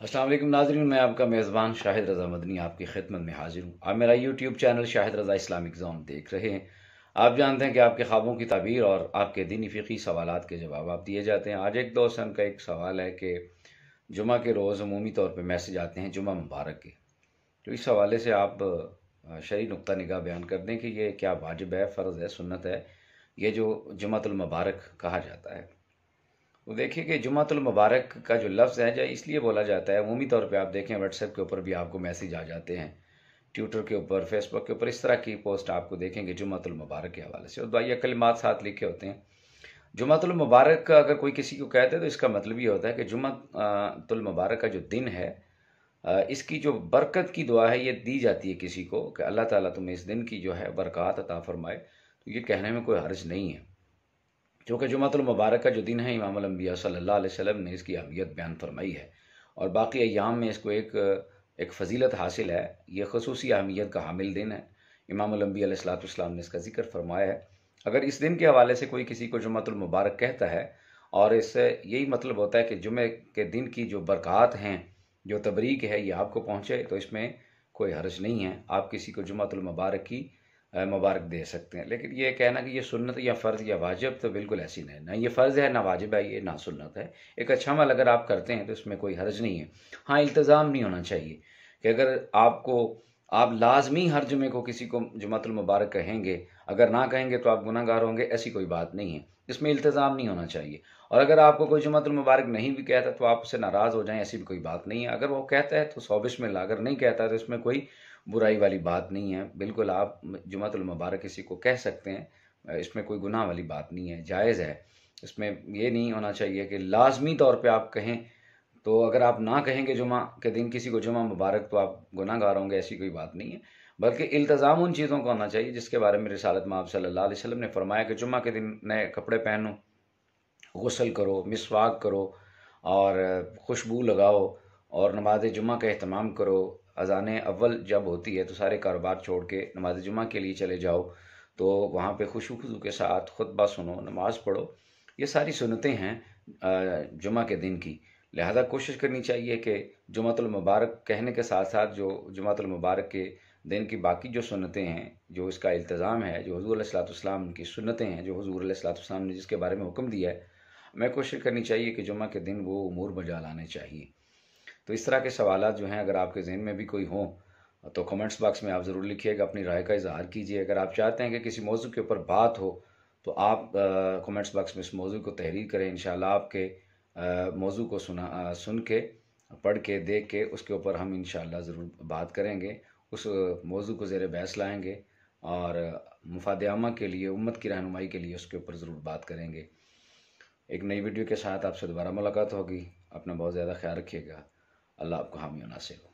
अस्सलाम वालेकुम नाज़रीन, मैं आपका मेज़बान शाहिद रज़ा मदनी आपकी खिदमत में हाजिर हूँ। आप मेरा यूट्यूब चैनल शाहिद रज़ा इस्लामिक ज़ोन देख रहे हैं। आप जानते हैं कि आपके ख्वाबों की ताबीर और आपके दीनी फ़िक़ही सवालात के जवाब आप दिए जाते हैं। आज एक दोस्त का एक सवाल है कि जुमा के रोज़ अमूमी तौर पर मैसेज आते हैं जुमा मुबारक के, तो इस हवाले से आप शरई नुक्ता निगाह बयान कर दें कि ये क्या वाजिब है, फ़र्ज़ है, सुन्नत है, ये जो जुमातुल मुबारक कहा जाता है। तो देखिए कि जुमातुल मुबारक का जो लफ्ज़ है जो इसलिए बोला जाता है, अमूमी तौर पे आप देखें व्हाट्सएप के ऊपर भी आपको मैसेज आ जाते हैं, ट्विटर के ऊपर, फेसबुक के ऊपर, इस तरह की पोस्ट आपको देखेंगे जुमातुल मुबारक के हवाले से, और दुआया कलिमात साथ लिखे होते हैं। जुमातुल मुबारक का अगर कोई किसी को कहते हैं तो इसका मतलब ये होता है कि जुमातुल मुबारक का जो दिन है, इसकी जो बरकत की दुआ है ये दी जाती है किसी को कि अल्लाह ताला तुम्हें इस दिन की जो है बरक़ात अता फ़रमाए। तो ये कहने में कोई हर्ज नहीं है, क्योंकि जुमातुल मुबारक का जो दिन है इमामुल अंबिया सल्लल्लाहु अलैहि वसल्लम ने इसकी अहमियत बयान फरमाई है, और बाकी अय्याम में इसको एक फ़जीलत हासिल है। ये खसूसी अहमियत का हामिल दिन है। इमामुल अंबिया अलैहिस्सलातु वस्सलाम ने इसका ज़िक्र फरमाया है। अगर इस दिन के हवाले से कोई किसी को जुमातुल मुबारक कहता है और इससे यही मतलब होता है कि जुमे के दिन की जो बरक़ात हैं, जो तबरीक है, ये आपको पहुँचे, तो इसमें कोई हर्ज नहीं है। आप किसी को जुमातुल मुबारक की मुबारक दे सकते हैं। लेकिन ये कहना कि ये सुन्नत या फ़र्ज़ या वाजिब, तो बिल्कुल ऐसी नहीं, ना ये फ़र्ज़ है, ना वाजिब है, ये ना सुन्नत है। एक अच्छा अमल अगर आप करते हैं तो इसमें कोई हर्ज नहीं है। हाँ, इल्तिज़ाम नहीं होना चाहिए कि अगर आप लाज़मी हर जुमे को किसी को जुमातुल मुबारक कहेंगे, अगर ना कहेंगे तो आप गुनहगार होंगे, ऐसी कोई बात नहीं है। इसमें इल्तिज़ाम नहीं होना चाहिए। और अगर आपको कोई जुमातुल मुबारक नहीं भी कहता तो आप उससे नाराज़ हो जाएँ, ऐसी भी कोई बात नहीं है। अगर वो कहता है तो 100 बिस्मिल्लाह, अगर नहीं कहता तो इसमें कोई बुराई वाली बात नहीं है। बिल्कुल आप जुमातुल मुबारक किसी को कह सकते हैं, इसमें कोई गुनाह वाली बात नहीं है, जायज़ है। इसमें ये नहीं होना चाहिए कि लाज़मी तौर पे आप कहें, तो अगर आप ना कहेंगे जुमा के दिन किसी को जुमा मुबारक तो आप गुनाहगार होंगे, ऐसी कोई बात नहीं है। बल्कि इल्तिज़ाम उन चीज़ों का होना चाहिए जिसके बारे में रिसालत में आप सल्लल्लाहु अलैहि वसल्लम ने फरमाया कि जुमा के दिन नए कपड़े पहनो, गुस्ल करो, मिसवाक करो और खुशबू लगाओ और नमाज जुमा का एहतमाम करो। अज़ान अव्वल जब होती है तो सारे कारोबार छोड़ के नमाज जुमा के लिए चले जाओ, तो वहाँ पे खुशू खुशू के साथ खुतबा सुनो, नमाज़ पढ़ो। ये सारी सुन्नतें हैं जुमा के दिन की। लिहाजा कोशिश करनी चाहिए कि जुमातुल मुबारक कहने के साथ साथ जो जुमातुल मुबारक के दिन की बाकी जो सुन्नतें हैं, जो इसका इल्तिज़ाम है, जो हुज़ूर अलैहिस्सलातु वस्सलाम की सुन्नतें हैं, जो हुज़ूर अलैहिस्सलातु वस्सलाम ने जिसके बारे में हुक्म दिया है, हमें कोशिश करनी चाहिए कि जुमा के दिन वो उमूर बजा लाने चाहिए। तो इस तरह के सवालात जो हैं, अगर आपके ज़हन में भी कोई हों तो कमेंट्स बॉक्स में आप ज़रूर लिखिएगा, अपनी राय का इज़हार कीजिए। अगर आप चाहते हैं कि किसी मौजू के ऊपर बात हो तो आप कमेंट्स बॉक्स में इस मौजू को तहरीर करें। इंशाअल्लाह आपके मौजू को सुन के, पढ़ के, देख के उसके ऊपर हम इंशाअल्लाह ज़रूर बात करेंगे। उस मौजू को ज़ेर बहस लाएँगे और मुफ़ाद आमा के लिए, उम्मत की रहनुमाई के लिए उसके ऊपर ज़रूर बात करेंगे। एक नई वीडियो के साथ आपसे दोबारा मुलाकात होगी। अपना बहुत ज़्यादा ख्याल रखिएगा। अल्लाह आपको हामी और नासिर हो।